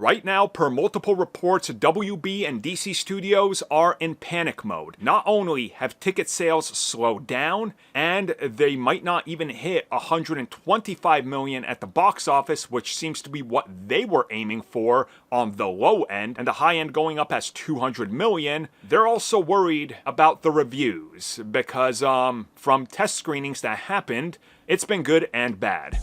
Right now, per multiple reports, WB and DC Studios are in panic mode. Not only have ticket sales slowed down, and they might not even hit $125 million at the box office, which seems to be what they were aiming for on the low end, and the high end going up as $200 million, they're also worried about the reviews, because from test screenings that happened, it's been good and bad.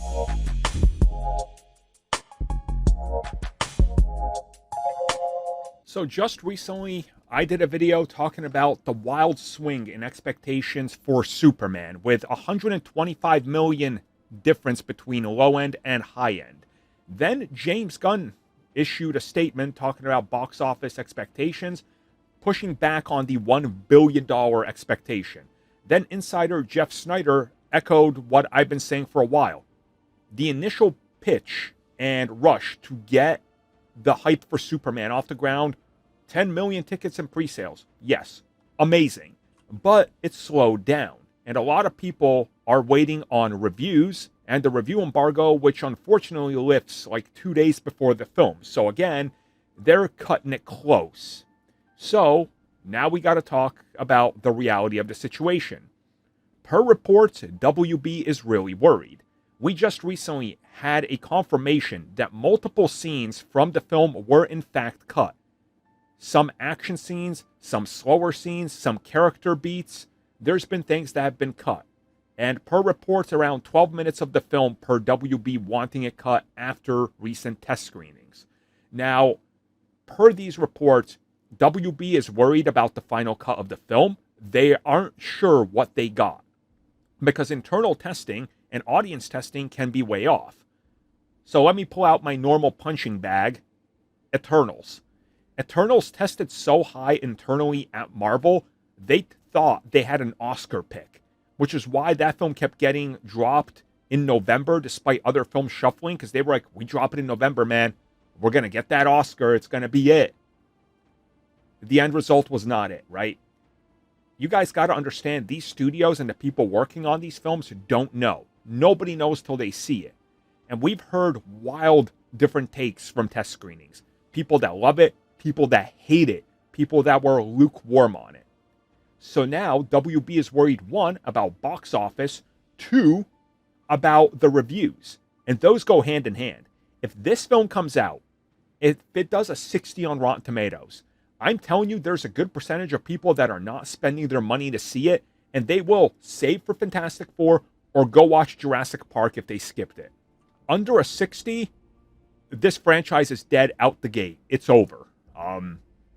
So just recently, I did a video talking about the wild swing in expectations for Superman, with $125 million difference between low end and high end. Then James Gunn issued a statement talking about box office expectations, pushing back on the $1 billion expectation. Then insider Jeff Snyder echoed what I've been saying for a while. The initial pitch and rush to get the hype for Superman off the ground, 10 million tickets in pre-sales. Yes, amazing. But it's slowed down. And a lot of people are waiting on reviews and the review embargo, which unfortunately lifts like 2 days before the film. So again, they're cutting it close. So now we got to talk about the reality of the situation. Per reports, WB is really worried. We just recently had a confirmation that multiple scenes from the film were in fact cut. Some action scenes, some slower scenes, some character beats. There's been things that have been cut. And per reports, around 12 minutes of the film per WB wanting it cut after recent test screenings. Now, per these reports, WB is worried about the final cut of the film. They aren't sure what they got, because internal testing and audience testing can be way off. So let me pull out my normal punching bag, Eternals. Eternals tested so high internally at Marvel, they thought they had an Oscar pick, which is why that film kept getting dropped in November despite other films shuffling, because they were like, we drop it in November, man. We're going to get that Oscar. It's going to be it. The end result was not it, right? You guys got to understand, these studios and the people working on these films don't know. Nobody knows till they see it. And we've heard wild different takes from test screenings. People that love it, people that hate it, people that were lukewarm on it. So now WB is worried, one, about box office, two, about the reviews. And those go hand in hand. If this film comes out, if it does a 60 on Rotten Tomatoes, I'm telling you there's a good percentage of people that are not spending their money to see it, and they will save for Fantastic Four or go watch Jurassic Park if they skipped it. Under a 60, this franchise is dead out the gate. It's over.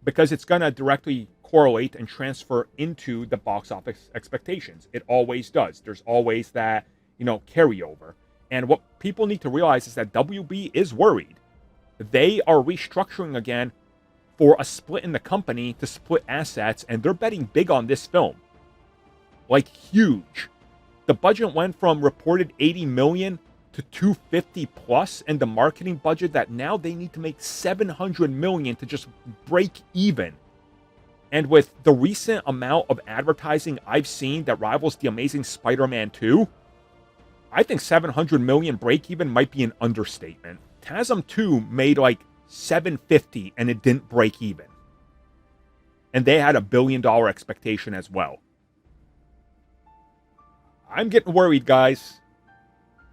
Because it's going to directly correlate and transfer into the box office expectations. It always does. There's always that, carryover. And what people need to realize is that WB is worried. They are restructuring again for a split in the company to split assets, and they're betting big on this film. Like, huge. The budget went from reported $80 million to $250 plus, and the marketing budget that now they need to make $700 million to just break even. And with the recent amount of advertising I've seen that rivals The Amazing Spider-Man 2, I think $700 million break even might be an understatement. TASM 2 made like $750 and it didn't break even. And they had $1 billion expectation as well. I'm getting worried, guys.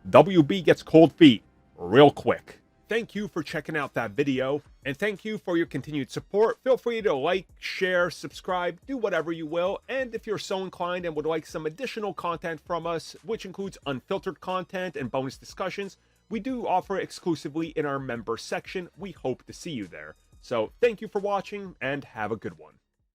WB gets cold feet real quick. Thank you for checking out that video, and thank you for your continued support. Feel free to like, share, subscribe, do whatever you will, and if you're so inclined and would like some additional content from us, which includes unfiltered content and bonus discussions, we do offer exclusively in our member section. We hope to see you there. So thank you for watching, and have a good one.